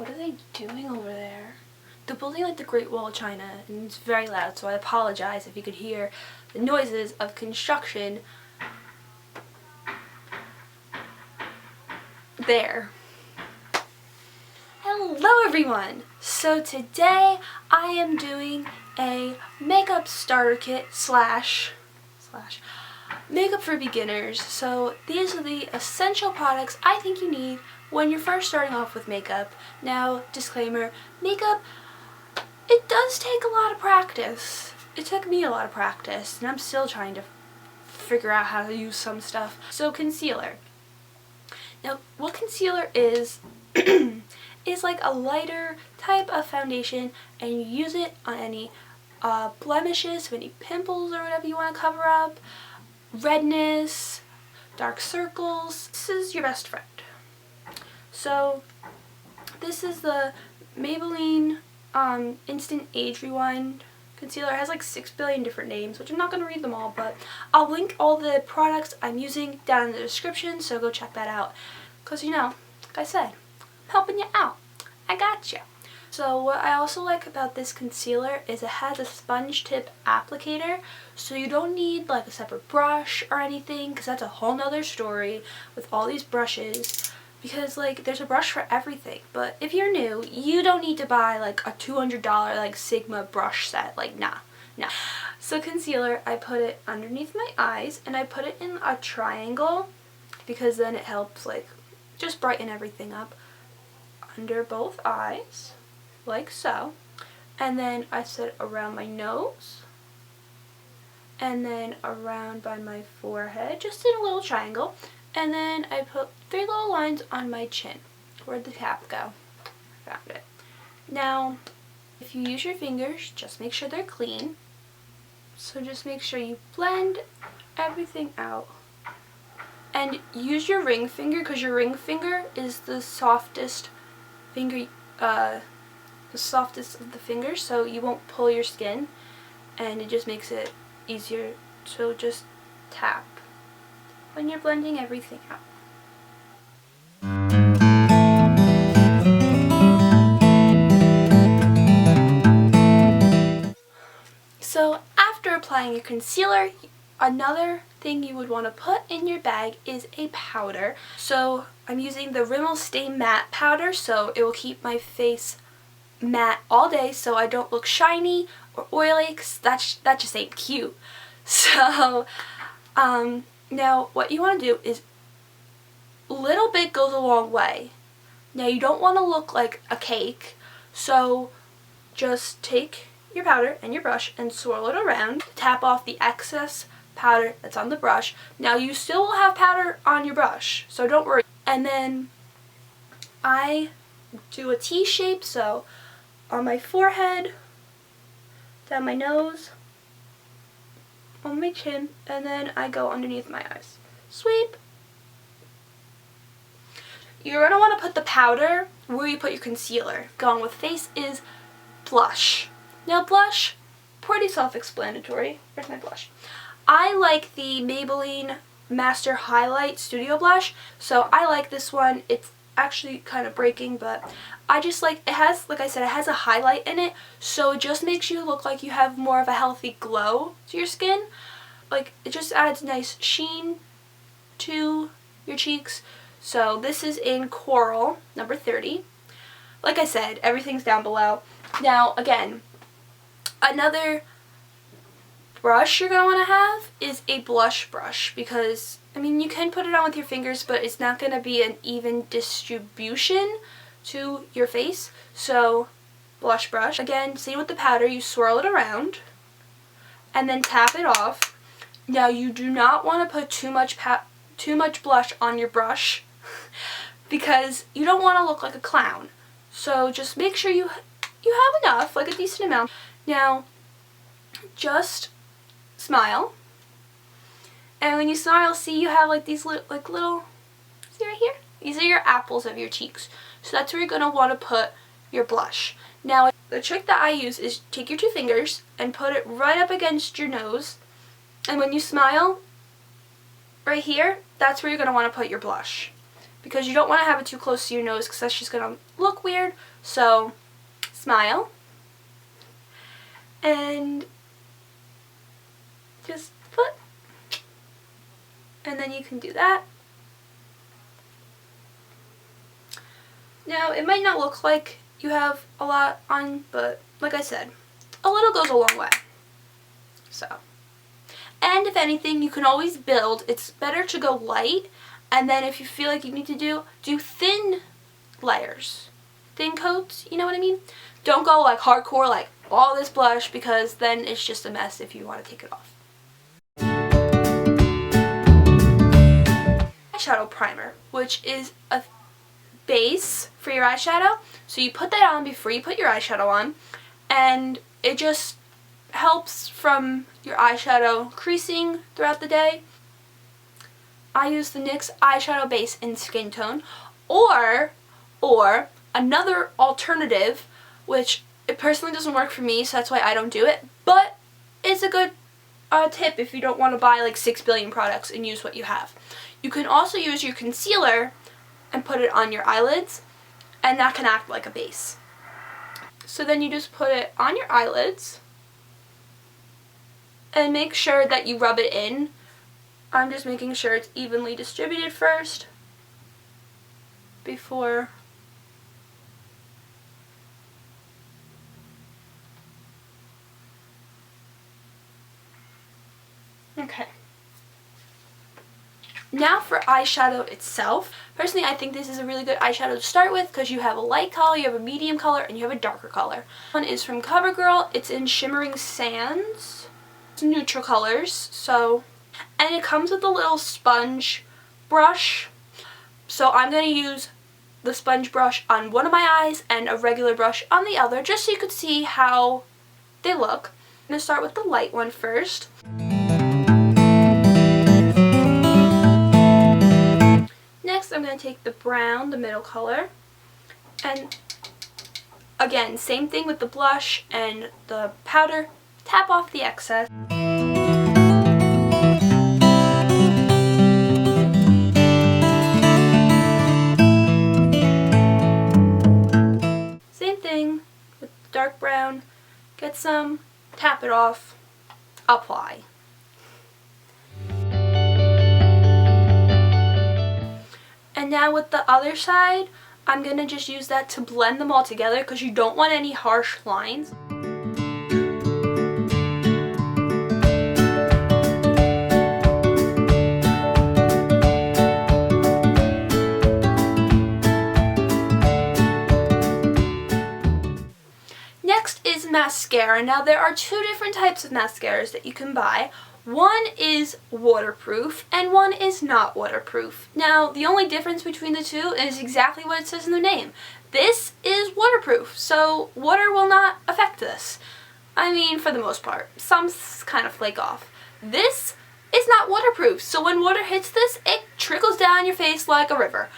What are they doing over there? They're building like the Great Wall of China, and it's very loud, so I apologize if you could hear the noises of construction there. Hello everyone! So today I am doing a makeup starter kit slash makeup for beginners. So these are the essential products I think you need when you're first starting off with makeup. Now, disclaimer, makeup, it does take a lot of practice. It took me a lot of practice, and I'm still trying to figure out how to use some stuff. So concealer. Now, what concealer is is like a lighter type of foundation, and you use it on any blemishes, any pimples or whatever you want to cover up, redness, dark circles. This is your best friend. So this is the Maybelline Instant Age Rewind concealer. It has like 6 billion different names, which I'm not going to read them all, but I'll link all the products I'm using down in the description, so go check that out. Because, you know, like I said, I'm helping you out. I got you. So what I also like about this concealer is it has a sponge tip applicator, so you don't need like a separate brush or anything, because that's a whole nother story with all these brushes. Because like there's a brush for everything, but if you're new, you don't need to buy like a $200 like Sigma brush set. Like nah. So concealer, I put it underneath my eyes, and I put it in a triangle because then it helps like just brighten everything up. Under both eyes, like so, and then I set it around my nose, and then around by my forehead, just in a little triangle. And then I put 3 little lines on my chin. Where'd the cap go? I found it. Now, if you use your fingers, just make sure they're clean. So just make sure you blend everything out. And use your ring finger, because your ring finger is the softest finger, the softest of the fingers, so you won't pull your skin, and it just makes it easier. So just tap when you're blending everything out. So after applying your concealer, another thing you would want to put in your bag is a powder. So I'm using the Rimmel Stay Matte powder, so it will keep my face matte all day so I don't look shiny or oily, because that just ain't cute. So now what you want to do is a little bit goes a long way. Now you don't want to look like a cake, so just take your powder and your brush and swirl it around. Tap off the excess powder that's on the brush. Now you still will have powder on your brush, so don't worry. And then I do a T shape, so on my forehead, down my nose, on my chin, and then I go underneath my eyes. Sweep. You're going to want to put the powder where you put your concealer. Going with face is blush. Now blush, pretty self-explanatory. Where's my blush? I like the Maybelline Master Highlight Studio Blush, so I like this one. It's actually kind of breaking, but I just like, it has, like I said, it has a highlight in it, so it just makes you look like you have more of a healthy glow to your skin. Like, it just adds nice sheen to your cheeks. So this is in Coral, number 30. Like I said, everything's down below. Now, again, another brush you're going to want to have is a blush brush, because, I mean, you can put it on with your fingers, but it's not going to be an even distribution to your face. So, blush brush. Again, same with the powder, you swirl it around and then tap it off. Now, you do not want to put too much blush on your brush because you don't want to look like a clown. So, just make sure you have enough, like a decent amount. Now, just smile, and when you smile, see you have like these little, see right here? These are your apples of your cheeks. So that's where you're going to want to put your blush. Now, the trick that I use is take your 2 fingers and put it right up against your nose, and when you smile, right here, that's where you're going to want to put your blush. because you don't want to have it too close to your nose because that's just going to look weird. So smile and just put, and then you can do that. Now it might not look like you have a lot on, but like I said, a little goes a long way. So, and if anything, you can always build. It's better to go light, and then if you feel like you need to do thin layers, thin coats, you know what I mean? Don't go like hardcore, like all this blush, because then it's just a mess if you want to take it off. Eyeshadow primer, which is a base for your eyeshadow. So you put that on before you put your eyeshadow on, and it just helps from your eyeshadow creasing throughout the day. I use the NYX eyeshadow base in Skin Tone, or another alternative, which it personally doesn't work for me, so that's why I don't do it, but it's a good tip if you don't want to buy like 6 billion products and use what you have. You can also use your concealer and put it on your eyelids, and that can act like a base. So then you just put it on your eyelids and make sure that you rub it in. I'm just making sure it's evenly distributed first before okay. Now for eyeshadow itself. Personally, I think this is a really good eyeshadow to start with because you have a light color, you have a medium color, and you have a darker color. One is from Covergirl. It's in Shimmering Sands. It's neutral colors, so, and it comes with a little sponge brush. So I'm going to use the sponge brush on one of my eyes and a regular brush on the other, just so you could see how they look. I'm going to start with the light one first. Next, I'm going to take the brown, the middle color, and again, same thing with the blush and the powder. Tap off the excess. Same thing with dark brown. Get some, tap it off, apply. And now with the other side, I'm going to just use that to blend them all together because you don't want any harsh lines. Next is mascara. Now there are two different types of mascaras that you can buy. One is waterproof and one is not waterproof. Now the only difference between the two is exactly what it says in the name. This is waterproof, so water will not affect this. I mean, for the most part. Some kind of flake off. This is not waterproof, so when water hits this, it trickles down your face like a river.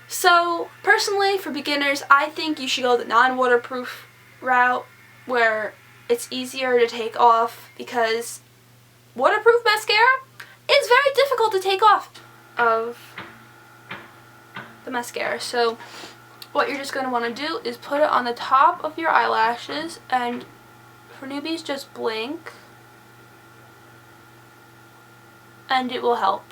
So personally, for beginners, I think you should go the non-waterproof route where it's easier to take off, because waterproof mascara is very difficult to take off of the mascara. So what you're just going to want to do is put it on the top of your eyelashes, and for newbies, just blink and it will help.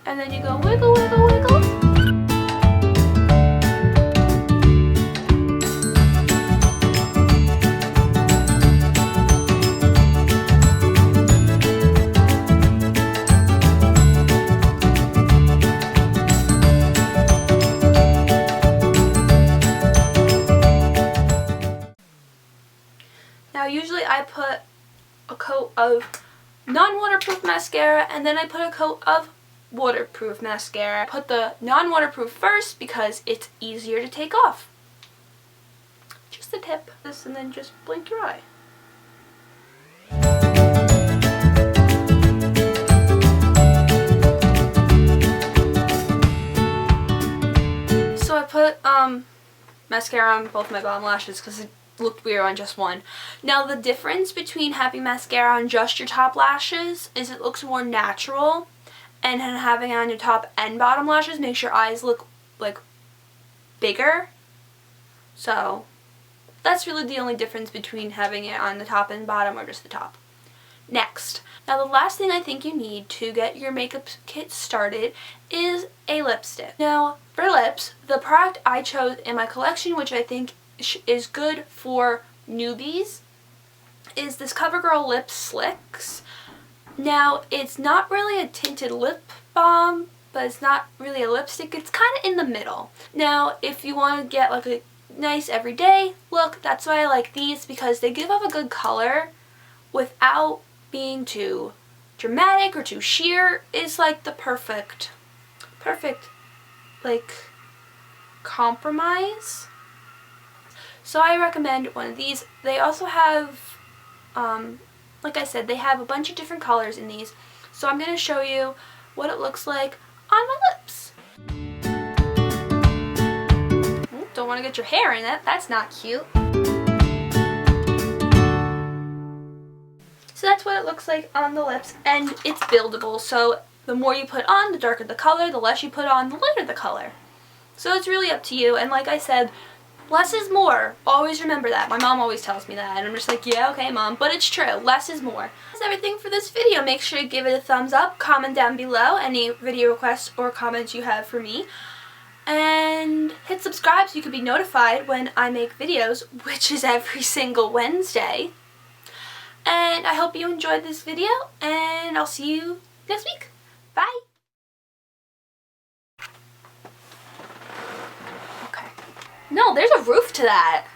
And then you go wiggle, wiggle, wiggle. Now usually I put a coat of non-waterproof mascara and then I put a coat of waterproof mascara. I put the non-waterproof first because it's easier to take off. Just a tip. This, and then just blink your eye. So I put mascara on both my bottom lashes because it looked weird on just one. Now the difference between having mascara on just your top lashes is it looks more natural, and then having it on your top and bottom lashes makes your eyes look like bigger. So that's really the only difference between having it on the top and bottom or just the top. Next, now the last thing I think you need to get your makeup kit started is a lipstick. Now for lips, the product I chose in my collection, which I think is good for newbies, is this Covergirl Lip Slicks. Now it's not really a tinted lip balm, but it's not really a lipstick. It's kind of in the middle. Now if you want to get like a nice everyday look, that's why I like these, because they give off a good color without being too dramatic or too sheer. Is like the perfect like compromise. So I recommend one of these. They also have like I said, they have a bunch of different colors in these, so I'm going to show you what it looks like on my lips. Don't want to get your hair in it, that's not cute. So that's what it looks like on the lips, and it's buildable, so the more you put on, the darker the color, the less you put on, the lighter the color. So it's really up to you, and like I said, less is more. Always remember that. My mom always tells me that, and I'm just like, yeah, okay, Mom, but it's true. Less is more. That's everything for this video. Make sure to give it a thumbs up, comment down below any video requests or comments you have for me, and hit subscribe so you can be notified when I make videos, which is every single Wednesday. And I hope you enjoyed this video, and I'll see you next week. Bye! Okay. No, there's a roof to that.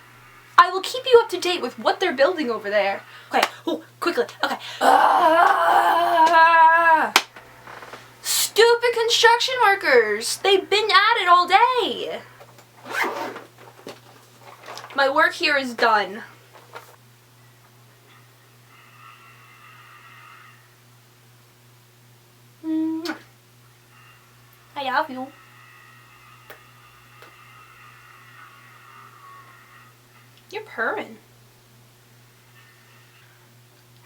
I will keep you up to date with what they're building over there. Okay, oh, quickly, okay. Stupid construction workers! They've been at it all day! My work here is done. I love you. You're purring.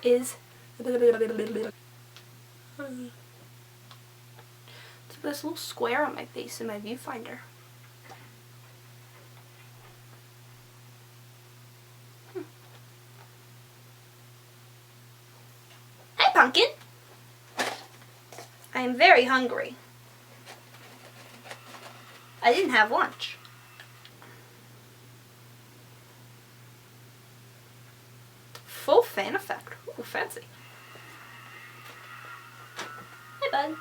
Is this little square on my face in my viewfinder. Hi, Pumpkin. I am very hungry. I didn't have lunch. Full fan effect. Ooh, fancy. Hey, bud.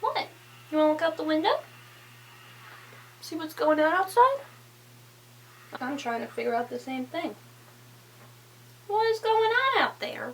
What? You want to look out the window? See what's going on outside? I'm trying to figure out the same thing. What is going on out there?